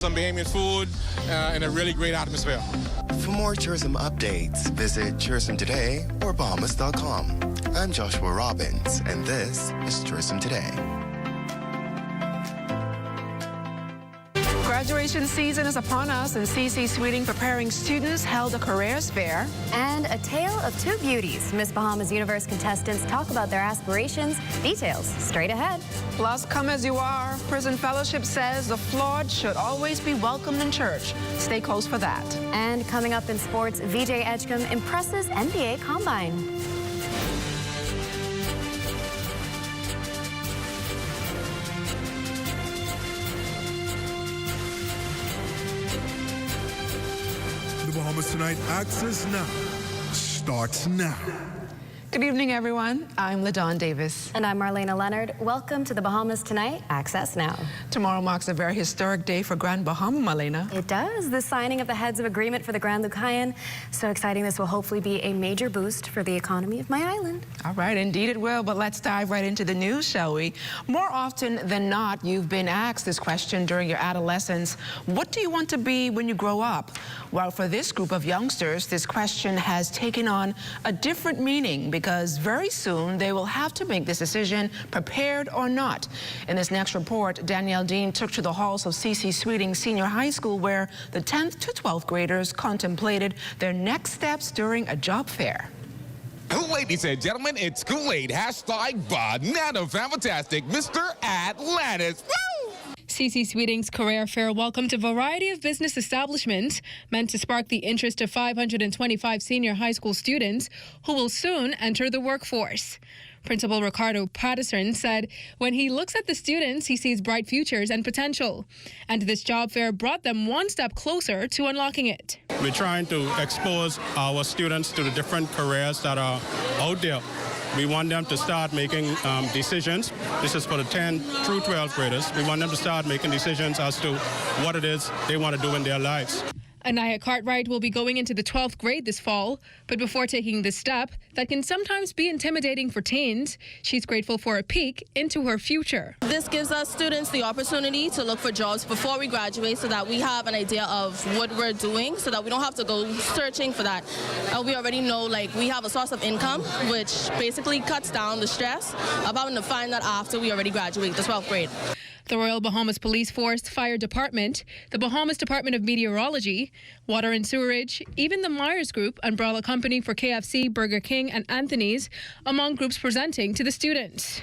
Some Bahamian food and a really great atmosphere. For more tourism updates, visit Tourism Today or Bahamas.com. I'm Joshua Robbins, and this is Tourism Today. Graduation season is upon us, and CC Sweeting Preparing Students held a careers fair. And a tale of two beauties. Miss Bahamas Universe contestants talk about their aspirations. Details straight ahead. Plus, come as you are. Prison Fellowship says the flawed should always be welcomed in church. Stay close for that. And coming up in sports, VJ Edgecombe impresses NBA Combine. The Bahamas Tonight Access Now starts now. Good evening, everyone. I'm LaDawn Davis. And I'm Marlena Leonard. Welcome to the Bahamas Tonight Access Now. Tomorrow marks a very historic day for Grand Bahama, Marlena. It does. The signing of the heads of agreement for the Grand Lucayan. So exciting. This will hopefully be a major boost for the economy of my island. All right, indeed it will. But let's dive right into the news, shall we? More often than not, you've been asked this question during your adolescence. What do you want to be when you grow up? Well, for this group of youngsters, this question has taken on a different meaning because very soon they will have to make this decision, prepared or not. In this next report, Danielle Dean took to the halls of CC Sweeting Senior High School, where the 10th to 12th graders contemplated their next steps during a job fair. Ladies and gentlemen, it's Kool-Aid. Hashtag Banana Fantastic, Mr. Atlantis. Woo! CC Sweeting's Career Fair welcomed a variety of business establishments meant to spark the interest of 525 senior high school students who will soon enter the workforce. Principal Ricardo Patterson said when he looks at the students, he sees bright futures and potential. And this job fair brought them one step closer to unlocking it. We're trying to expose our students to the different careers that are out there. We want them to start making decisions. This is for the 10 through 12 graders. We want them to start making decisions as to what it is they want to do in their lives. Anaya Cartwright will be going into the 12th grade this fall, but before taking this step that can sometimes be intimidating for teens, she's grateful for a peek into her future. This gives us students the opportunity to look for jobs before we graduate so that we have an idea of what we're doing so that we don't have to go searching for that. We already know, like, we have a source of income, which basically cuts down the stress of having to find that after we already graduate the 12th grade. The Royal Bahamas Police Force, Fire Department, the Bahamas Department of Meteorology, Water and Sewerage, even the Myers Group, umbrella company for KFC, Burger King and Anthony's, among groups presenting to the students.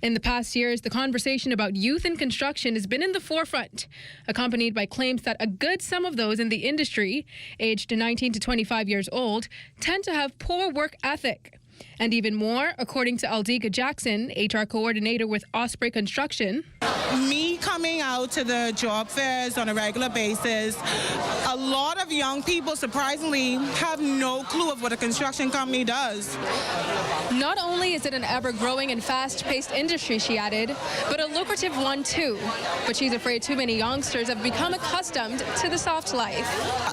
In the past years, the conversation about youth in construction has been in the forefront, accompanied by claims that a good sum of those in the industry, aged 19 to 25 years old, tend to have poor work ethic. And even more, according to Aldika Jackson, HR coordinator with Osprey Construction. Me coming out to the job fairs on a regular basis, a lot of young people, surprisingly, have no clue of what a construction company does. Not only is it an ever-growing and fast-paced industry, she added, but a lucrative one too. But she's afraid too many youngsters have become accustomed to the soft life.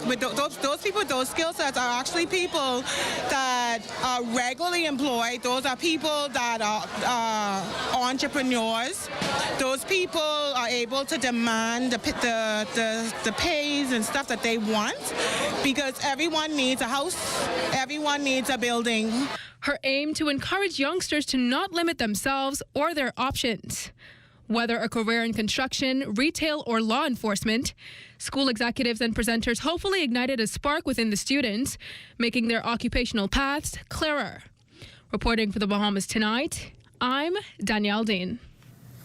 But those people with those skill sets are actually people that are regularly employed. Those are people that are entrepreneurs. Those people are able to demand the pays and stuff that they want because everyone needs a house, everyone needs a building. Her aim to encourage youngsters to not limit themselves or their options. Whether a career in construction, retail, or law enforcement, school executives and presenters hopefully ignited a spark within the students, making their occupational paths clearer. Reporting for the Bahamas Tonight, I'm Danielle Dean.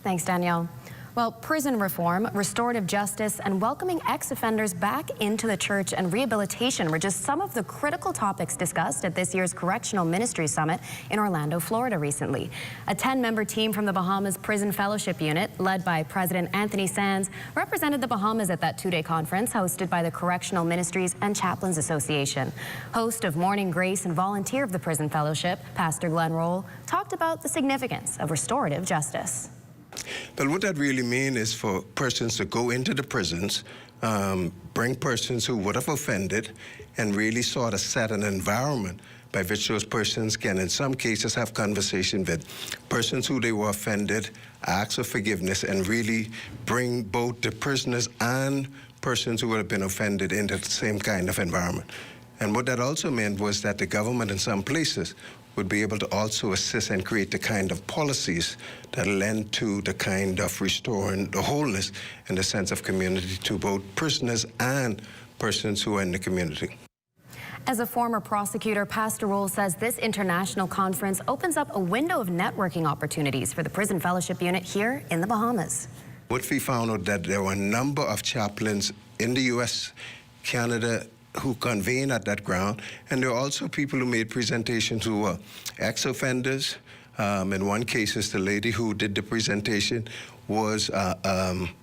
Thanks, Danielle. Well, prison reform, restorative justice, and welcoming ex-offenders back into the church and rehabilitation were just some of the critical topics discussed at this year's Correctional Ministry Summit in Orlando, Florida recently. A 10-member team from the Bahamas Prison Fellowship Unit, led by President Anthony Sands, represented the Bahamas at that two-day conference hosted by the Correctional Ministries and Chaplains Association. Host of Morning Grace and volunteer of the Prison Fellowship, Pastor Glenn Roll, talked about the significance of restorative justice. But what that really means is for persons to go into the prisons, bring persons who would have offended, and really sort of set an environment by which those persons can, in some cases, have conversation with persons who they were offended, ask for forgiveness, and really bring both the prisoners and persons who have been offended into the same kind of environment. And what that also meant was that the government in some places would be able to also assist and create the kind of policies that lend to the kind of restoring the wholeness and the sense of community to both prisoners and persons who are in the community. As a former prosecutor, Pastor Roll says this international conference opens up a window of networking opportunities for the Prison Fellowship Unit here in the Bahamas. What we found out that there were a number of chaplains in the U.S., Canada, who convened at that ground, and there are also people who made presentations who were ex-offenders. In one case, the lady who did the presentation was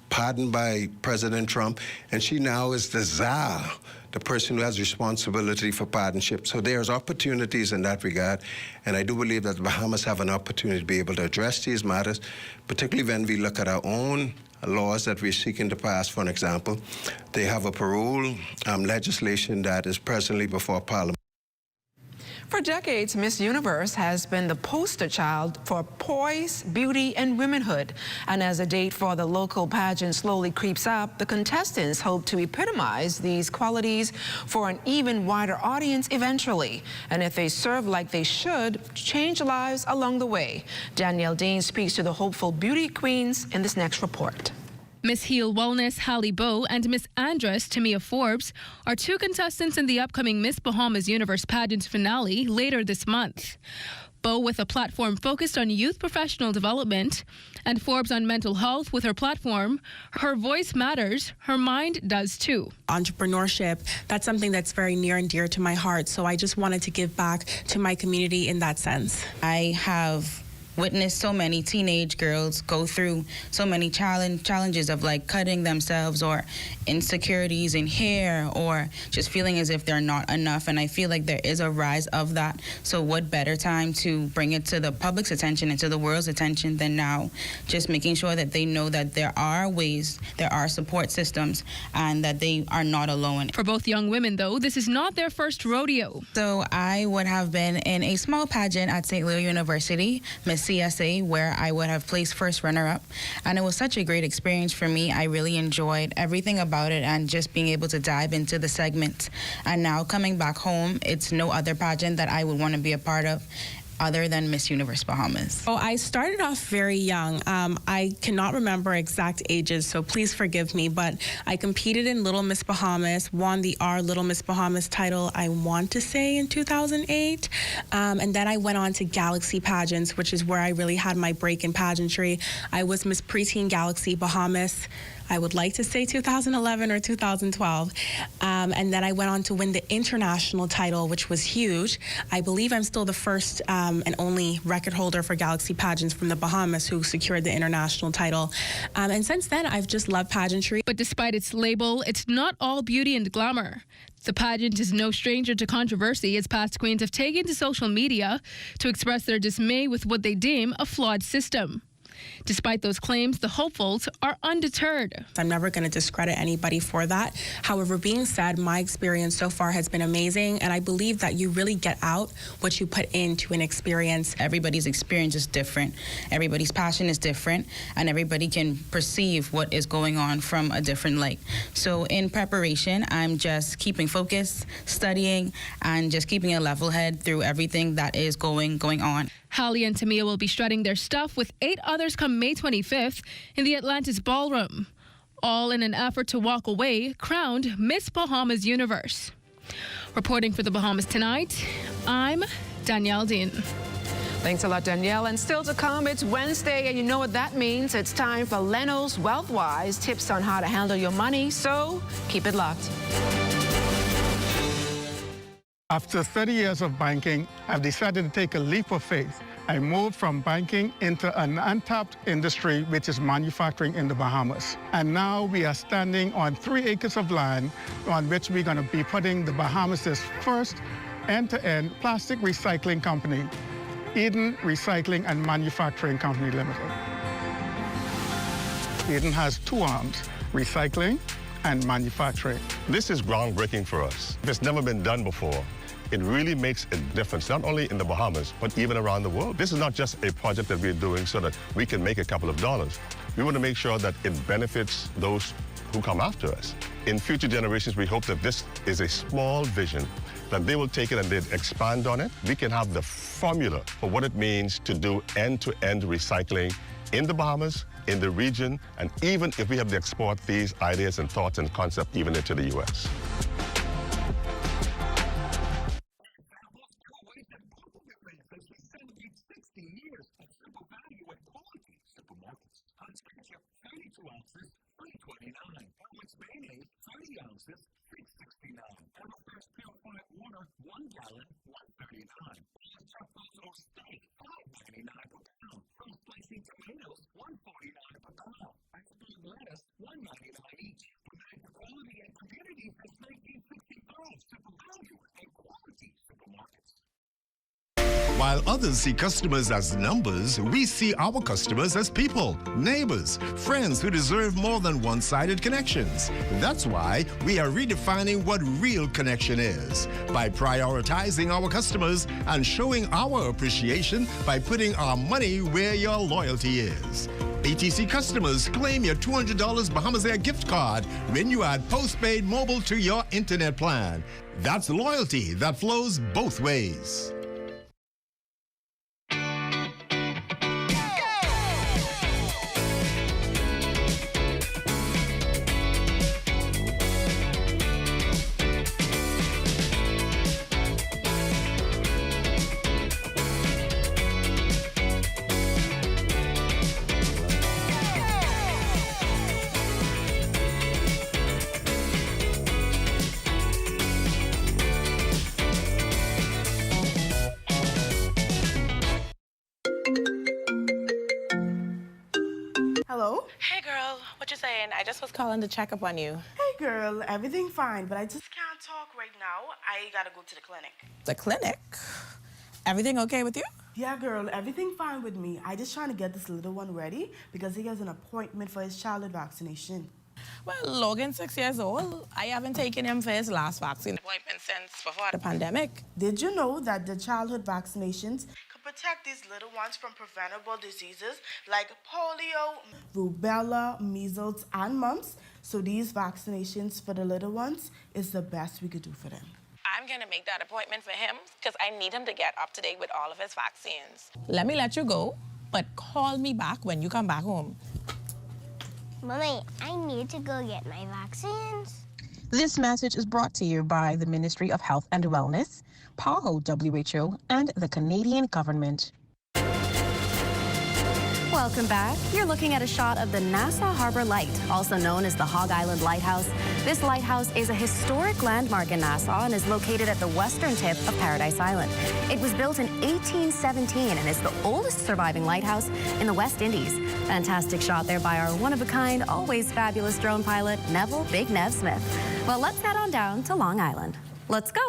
pardoned by President Trump, and she now is the czar, the person who has responsibility for pardonship. So there's opportunities in that regard, and I do believe that the Bahamas have an opportunity to be able to address these matters, particularly when we look at our own laws that we're seeking to pass. For an example, they have a parole legislation that is presently before Parliament. For decades, Miss Universe has been the poster child for poise, beauty, and womanhood. And as a date for the local pageant slowly creeps up, the contestants hope to epitomize these qualities for an even wider audience eventually. And if they serve like they should, change lives along the way. Danielle Dean speaks to the hopeful beauty queens in this next report. Miss Heel Wellness Hallie Bowe and Miss Andress Tamia Forbes are two contestants in the upcoming Miss Bahamas Universe pageant finale later this month. Bowe with a platform focused on youth professional development, and Forbes on mental health with her platform, Her Voice Matters, Her Mind Does Too. Entrepreneurship, that's something that's very near and dear to my heart, so I just wanted to give back to my community in that sense. I have witnessed so many teenage girls go through so many challenges of like cutting themselves or insecurities in hair or just feeling as if they're not enough, and I feel like there is a rise of that. So what better time to bring it to the public's attention and to the world's attention than now, just making sure that they know that there are ways, there are support systems, and that they are not alone. For both young women though, this is not their first rodeo. So I would have been in a small pageant at St. Leo University, Miss CSA, where I would have placed first runner-up, and it was such a great experience for me. I really enjoyed everything about it and just being able to dive into the segments. And now coming back home, it's no other pageant that I would want to be a part of other than Miss Universe Bahamas. Oh, I started off very young. I cannot remember exact ages, so please forgive me, but I competed in Little Miss Bahamas, won the Our Little Miss Bahamas title, I want to say in 2008, and then I went on to Galaxy pageants, which is where I really had my break in pageantry. I was Miss Preteen Galaxy Bahamas, I would like to say 2011 or 2012. And then I went on to win the international title, which was huge. I believe I'm still the first and only record holder for Galaxy pageants from the Bahamas who secured the international title. And since then, I've just loved pageantry. But despite its label, it's not all beauty and glamour. The pageant is no stranger to controversy, as past queens have taken to social media to express their dismay with what they deem a flawed system. Despite those claims, the hopefuls are undeterred. I'm never going to discredit anybody for that. However, being said, my experience so far has been amazing, and I believe that you really get out what you put into an experience. Everybody's experience is different. Everybody's passion is different, and everybody can perceive what is going on from a different light. So in preparation, I'm just keeping focus, studying, and just keeping a level head through everything that is going on. Hallie and Tamia will be strutting their stuff with 8 others come May 25th in the Atlantis Ballroom, all in an effort to walk away crowned Miss Bahamas Universe. Reporting for the Bahamas Tonight, I'm Danielle Dean. Thanks a lot, Danielle. And still to come, it's Wednesday, and you know what that means. It's time for Leno's Wealthwise, tips on how to handle your money, so keep it locked. After 30 years of banking, I've decided to take a leap of faith. I moved from banking into an untapped industry, which is manufacturing in the Bahamas. And now we are standing on 3 acres of land on which we're going to be putting the Bahamas' first end-to-end plastic recycling company, Eden Recycling and Manufacturing Company Limited. Eden has 2 arms, recycling and manufacturing. This is groundbreaking for us. It's never been done before. it really makes a difference, not only in the Bahamas, but even around the world. This is not just a project that we're doing so that we can make a couple of dollars. We want to make sure that it benefits those who come after us. In future generations, we hope that this is a small vision, that they will take it and they'll expand on it. We can have the formula for what it means to do end-to-end recycling in the Bahamas, in the region, and even if we have to export these ideas and thoughts and concepts even into the U.S. While others see customers as numbers, we see our customers as people, neighbors, friends who deserve more than one-sided connections. That's why we are redefining what real connection is by prioritizing our customers and showing our appreciation by putting our money where your loyalty is. ATC customers, claim your $200 Bahamas Air gift card when you add postpaid mobile to your internet plan. That's loyalty that flows both ways. Hello? Hey girl, what you saying? I just was calling to check up on you. Hey girl, everything fine, but I just can't talk right now. I gotta go to the clinic. The clinic? Everything okay with you? Yeah, girl, everything fine with me. I just trying to get this little one ready because he has an appointment for his childhood vaccination. Well, Logan's 6 years old. I haven't taken him for his last vaccine appointment since before the pandemic. Did you know that the childhood vaccinations could protect these little ones from preventable diseases like polio, rubella, measles, and mumps? So these vaccinations for the little ones is the best we could do for them. I'm gonna make that appointment for him because I need him to get up to date with all of his vaccines. Let me let you go, but call me back when you come back home. Mommy, I need to go get my vaccines. This message is brought to you by the Ministry of Health and Wellness, PAHO WHO, and the Canadian government. Welcome back. You're looking at a shot of the Nassau Harbor Light, also known as the Hog Island Lighthouse. This lighthouse is a historic landmark in Nassau and is located at the western tip of Paradise Island. It was built in 1817 and is the oldest surviving lighthouse in the West Indies. Fantastic shot there by our one-of-a-kind, always fabulous drone pilot, Neville Big Nev Smith. Well, let's head on down to Long Island. Let's go.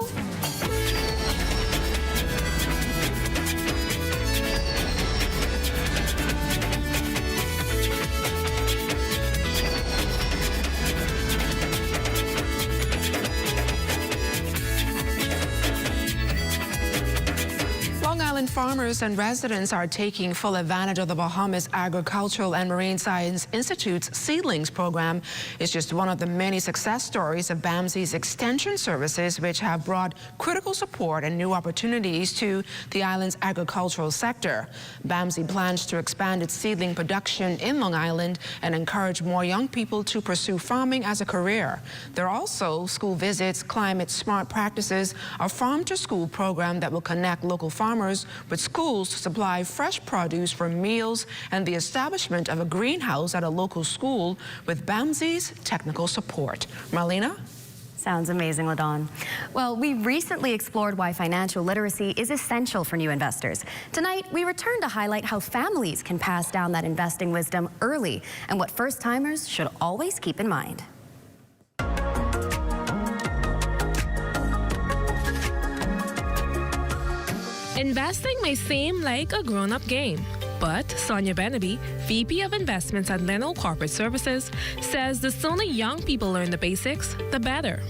Long Island farmers and residents are taking full advantage of the Bahamas Agricultural and Marine Science Institute's Seedlings program. It's just one of the many success stories of BAMSI's extension services, which have brought critical support and new opportunities to the island's agricultural sector. BAMSI plans to expand its seedling production in Long Island and encourage more young people to pursue farming as a career. There are also school visits, climate smart practices, a farm-to-school program that will connect local farmers with schools to supply fresh produce for meals, and the establishment of a greenhouse at a local school with BAMSI's technical support. Marlena? Sounds amazing, LaDawn. Well, we recently explored why financial literacy is essential for new investors. Tonight, we return to highlight how families can pass down that investing wisdom early and what first-timers should always keep in mind. Investing may seem like a grown-up game, but Sonia Benaby, VP of Investments at Leno Corporate Services, says the sooner young people learn the basics, the better.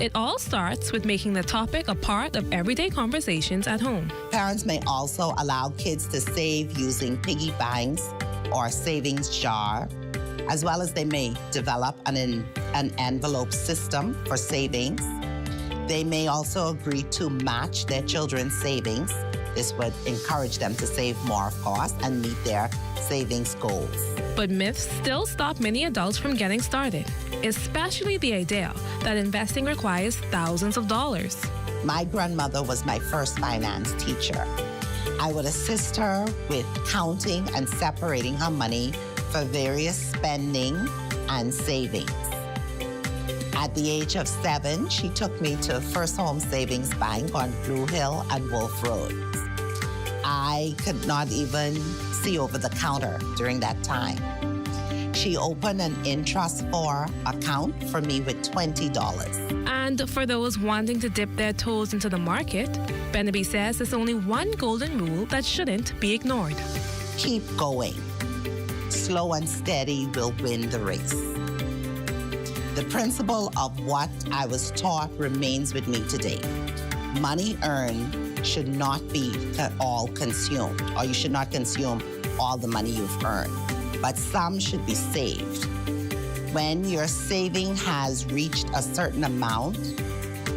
It all starts with making the topic a part of everyday conversations at home. Parents may also allow kids to save using piggy banks or savings jar, as well as they may develop an envelope system for savings. They may also agree to match their children's savings. This would encourage them to save more, of course, and meet their savings goals. But myths still stop many adults from getting started, especially the idea that investing requires thousands of dollars. My grandmother was my first finance teacher. I would assist her with counting and separating her money for various spending and savings. At the age of 7, she took me to First Home Savings Bank on Blue Hill and Wolf Road. I could not even see over the counter during that time. She opened an interest for account for me with $20. And for those wanting to dip their toes into the market, Benaby says there's only one golden rule that shouldn't be ignored. Keep going. Slow and steady will win the race. The principle of what I was taught remains with me today. Money earned should not be all consumed, or you should not consume all the money you've earned, but some should be saved. When your saving has reached a certain amount,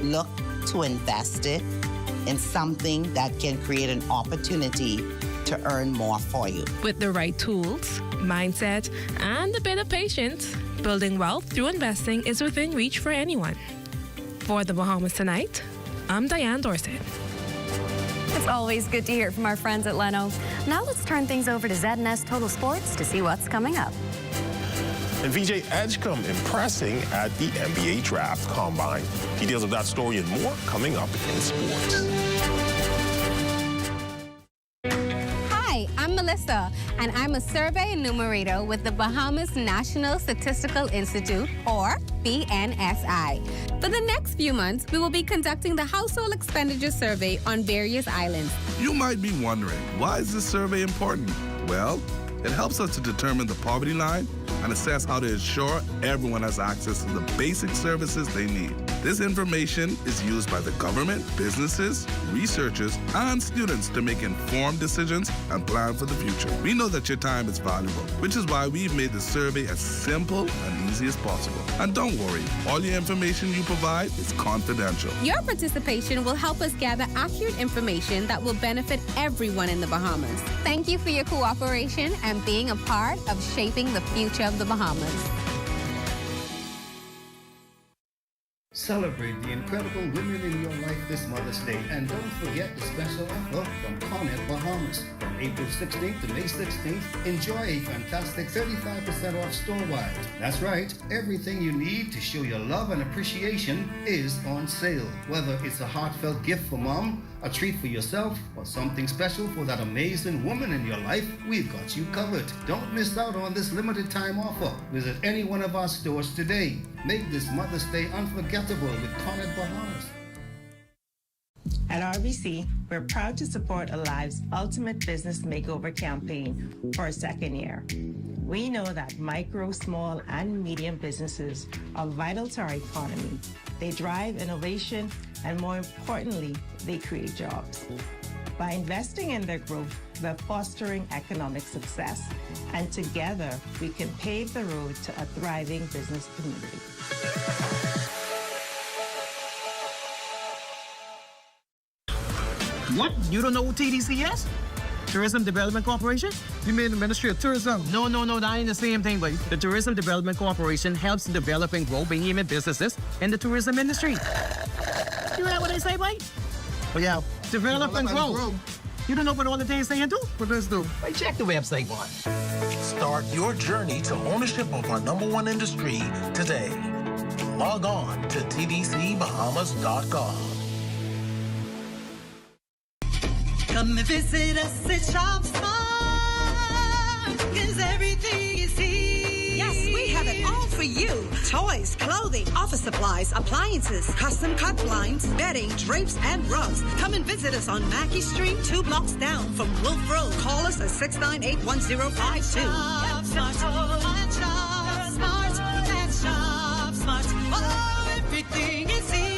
look to invest it in something that can create an opportunity to earn more for you. With the right tools, mindset, and a bit of patience, building wealth through investing is within reach for anyone. For the Bahamas Tonight, I'm Diane Dorset. It's always good to hear from our friends at Leno. Now let's turn things over to ZNS Total Sports to see what's coming up. And VJ Edgecombe impressing at the NBA Draft Combine. Details of that story and more coming up in sports. Hi, I'm Melissa, and I'm a survey enumerator with the Bahamas National Statistical Institute, or BNSI. For the next few months, we will be conducting the household expenditure survey on various islands. You might be wondering, why is this survey important? Well, it helps us to determine the poverty line and assess how to ensure everyone has access to the basic services they need. This information is used by the government, businesses, researchers, and students to make informed decisions and plan for the future. We know that your time is valuable, which is why we've made the survey as simple and easy as possible. And don't worry, all your information you provide is confidential. Your participation will help us gather accurate information that will benefit everyone in the Bahamas. Thank you for your cooperation and being a part of shaping the future of the Bahamas. Celebrate the incredible women in your life this Mother's Day, and don't forget the special offer from Cornet Bahamas. From April 16th to May 16th, enjoy a fantastic 35% off store-wide. That's right, everything you need to show your love and appreciation is on sale. Whether it's a heartfelt gift for mom, a treat for yourself, or something special for that amazing woman in your life, we've got you covered. Don't miss out on this limited time offer. Visit any one of our stores today. Make this Mother's Day unforgettable with Cornet Bahamas. At RBC, we're proud to support Alive's Ultimate Business Makeover campaign for a second year. We know that micro, small, and medium businesses are vital to our economy. They drive innovation, and more importantly, they create jobs. By investing in their growth, we're fostering economic success, and together we can pave the road to a thriving business community. What? You don't know what TDC is? Tourism Development Corporation? You mean the Ministry of Tourism? No, that ain't the same thing, but the Tourism Development Corporation helps develop and grow behemoth businesses in the tourism industry. You know what they say, boy? Well, yeah, develop and grow. You don't know what all the things they do? What does do? Hey, check the website one. Start your journey to ownership of our #1 industry today. Log on to tdcbahamas.com. Come and visit us at Shop Smart, 'cause everything is here. Yes, we have it all for you. Toys, clothing, office supplies, appliances, custom cut blinds, bedding, drapes, and rugs. Come and visit us on Mackey Street, 2 blocks down from Wolf Road. Call us at 698-1052. Shop Smart. Oh, everything is here.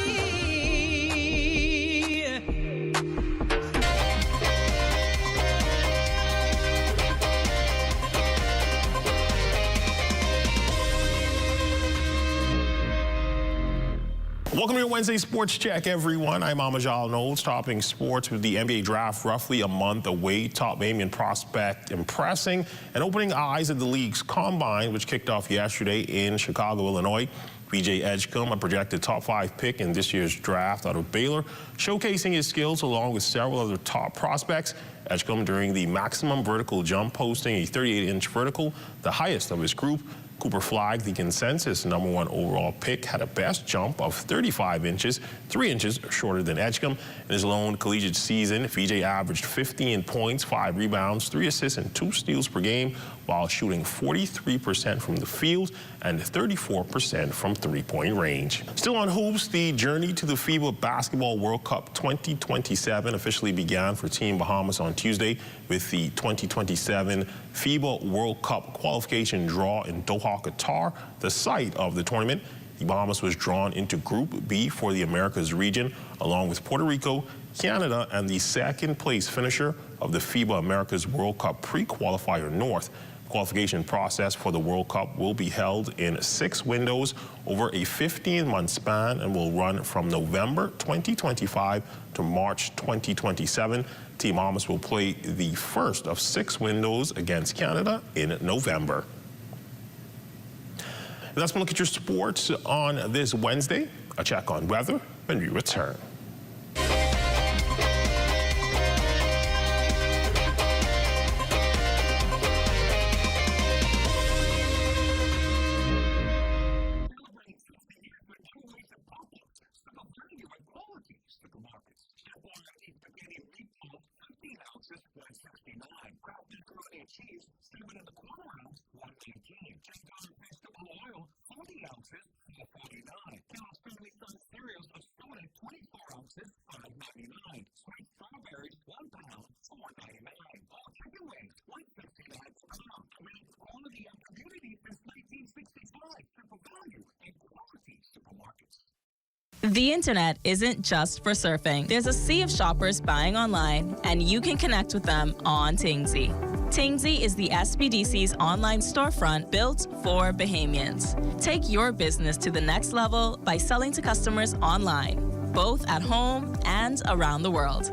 Welcome to your Wednesday Sports Check, everyone. I'm Amajal Knowles, topping sports with the NBA draft roughly a month away. Top Bahamian prospect impressing and opening eyes at the league's combine, which kicked off yesterday in Chicago, Illinois. VJ Edgecombe, a projected top 5 pick in this year's draft out of Baylor, showcasing his skills along with several other top prospects. Edgecombe, during the maximum vertical jump, posting a 38-inch vertical, the highest of his group. Cooper Flagg, the consensus #1 overall pick, had a best jump of 35 inches, 3 inches shorter than Edgecombe. In his lone collegiate season, VJ averaged 15 points, 5 rebounds, 3 assists, and 2 steals per game, while shooting 43% from the field and 34% from three-point range. Still on hoops, the journey to the FIBA Basketball World Cup 2027 officially began for Team Bahamas on Tuesday with the 2027 FIBA World Cup qualification draw in Doha, Qatar, the site of the tournament. The Bahamas was drawn into Group B for the Americas region, along with Puerto Rico, Canada, and the second-place finisher of the FIBA Americas World Cup pre-qualifier North. The qualification process for the World Cup will be held in 6 windows over a 15-month span and will run from November 2025 to March 2027. Team Bahamas will play the first of 6 windows against Canada in November. And that's a look at your sports on this Wednesday. A check on weather when we return. The internet isn't just for surfing. There's a sea of shoppers buying online, and you can connect with them on Tingsy. Tingsy is the SBDC's online storefront built for Bahamians. Take your business to the next level by selling to customers online, both at home and around the world.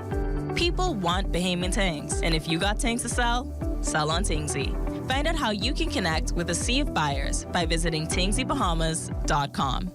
People want Bahamian things, and if you got things to sell, sell on Tingsy. Find out how you can connect with a sea of buyers by visiting tingsybahamas.com.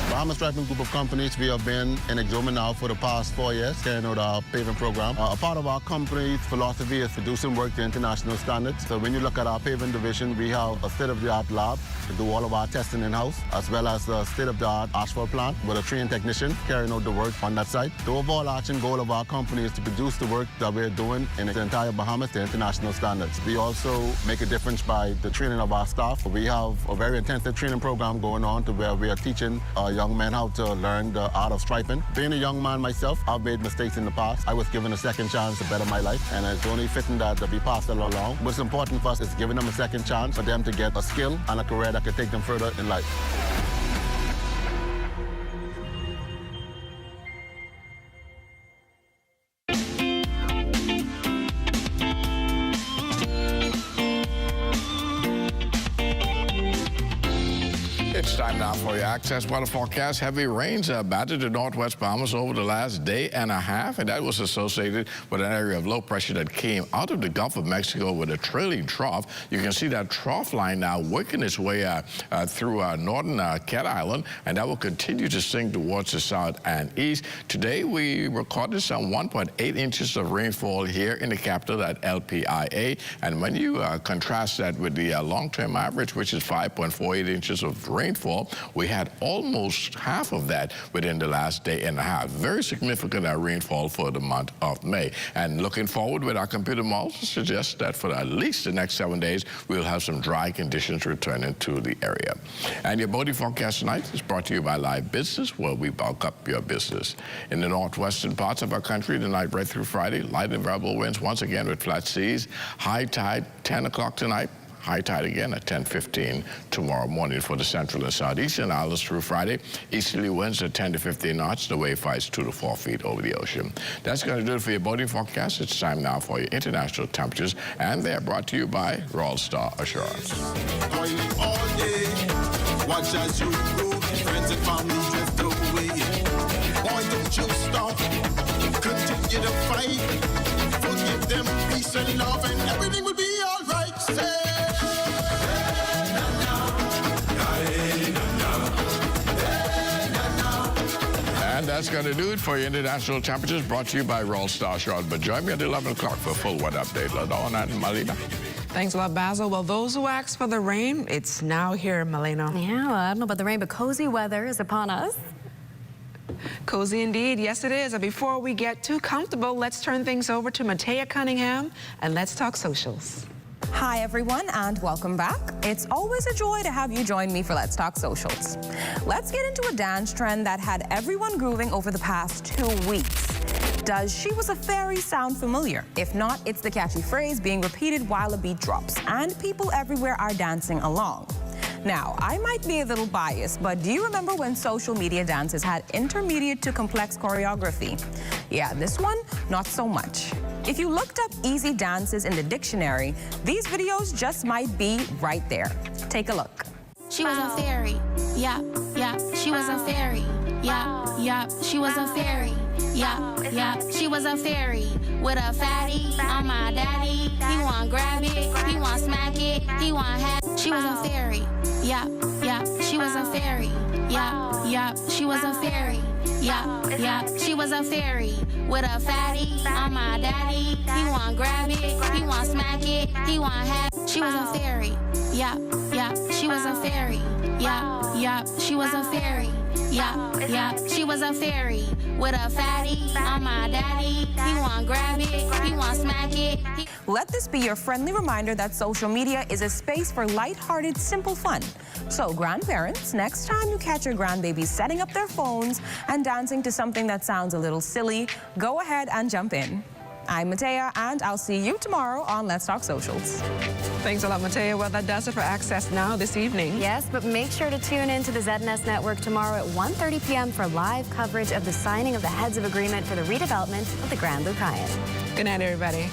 Bahamas Striping Group of companies, we have been in Exoma now for the past 4 years, carrying out our paving program. A part of our company's philosophy is to do some work to international standards. So when you look at our paving division, we have a state-of-the-art lab to do all of our testing in-house, as well as a state-of-the-art asphalt plant with a trained technician carrying out the work on that site. The overarching goal of our company is to produce the work that we're doing in the entire Bahamas to international standards. We also make a difference by the training of our staff. We have a very intensive training program going on to where we are teaching young men how to learn the art of striping. Being a young man myself, I've made mistakes in the past. I was given a second chance to better my life, and it's only fitting that we pass it along. What's important for us is giving them a second chance for them to get a skill and a career that can take them further in life. It's time now for your Access weather forecast. Heavy rains battered the northwest Bahamas over the last day and a half, and that was associated with an area of low pressure that came out of the Gulf of Mexico with a trailing trough. You can see that trough line now working its way through northern Cat Island, and that will continue to sink towards the south and east. Today, we recorded some 1.8 inches of rainfall here in the capital at LPIA, and when you contrast that with the long-term average, which is 5.48 inches of rainfall, we had almost half of that within the last day and a half. Very significant rainfall for the month of May. And looking forward with our computer models suggests that for at least the next 7 days, we'll have some dry conditions returning to the area. And your boating forecast tonight is brought to you by Live Business, where we bulk up your business. In the northwestern parts of our country tonight, right through Friday, light and variable winds once again with flat seas. High tide, 10 o'clock tonight. High tide again at 10:15 tomorrow morning for the central and southeastern islands through Friday. Easterly winds at 10 to 15 knots. The wave heights 2 to 4 feet over the ocean. That's going to do it for your boating forecast. It's time now for your international temperatures, and they're brought to you by Royal Star Assurance. All day, watch as you grow, friends and family drift away. Boy, don't you stop, continue to fight. Forgive them, peace and love, and everything will be all right. Say. And that's going to do it for your international temperatures, brought to you by Royal Star Assurance. But join me at 11 o'clock for a full weather update. Ladon and Malina. Thanks a lot, Basil. Well, those who asked for the rain, it's now here, Malena. Yeah, well, I don't know about the rain, but cozy weather is upon us. Cozy indeed. Yes, it is. And before we get too comfortable, let's turn things over to Matea Cunningham and let's talk socials. Hi, everyone, and welcome back. It's always a joy to have you join me for Let's Talk Socials. Let's get into a dance trend that had everyone grooving over the past 2 weeks. Does "She Was a Fairy" sound familiar? If not, it's the catchy phrase being repeated while a beat drops, and people everywhere are dancing along. Now, I might be a little biased, but do you remember when social media dances had intermediate to complex choreography? Yeah, this one, not so much. If you looked up easy dances in the dictionary, these videos just might be right there. Take a look. She was a fairy, yeah, yeah, she was a fairy, yeah, yeah, she was a fairy, yeah, yeah, she was a fairy, with a fatty on my daddy, he want grab it, he want smack it, he want have, she was a fairy, yeah, yeah, she was a fairy, yeah, yeah, she was a fairy, yeah, yeah, she was a fairy, with a fatty on my daddy, he want grab it, he want smack it, he want have, she was a fairy, yeah, yeah, she was a fairy, yeah, yeah, she was a fairy, yeah, yeah, she was a fairy, with a fatty on my daddy, he want grab it, he want smack it. Let this be your friendly reminder that social media is a space for lighthearted, simple fun. So grandparents, next time you catch your grandbabies setting up their phones and dancing to something that sounds a little silly, go ahead and jump in. I'm Matea, and I'll see you tomorrow on Let's Talk Socials. Thanks a lot, Matea. Well, that does it for Access Now this evening. Yes, but make sure to tune in to the ZNS Network tomorrow at 1:30 p.m. for live coverage of the signing of the Heads of Agreement for the redevelopment of the Grand Lucayan. Good night, everybody.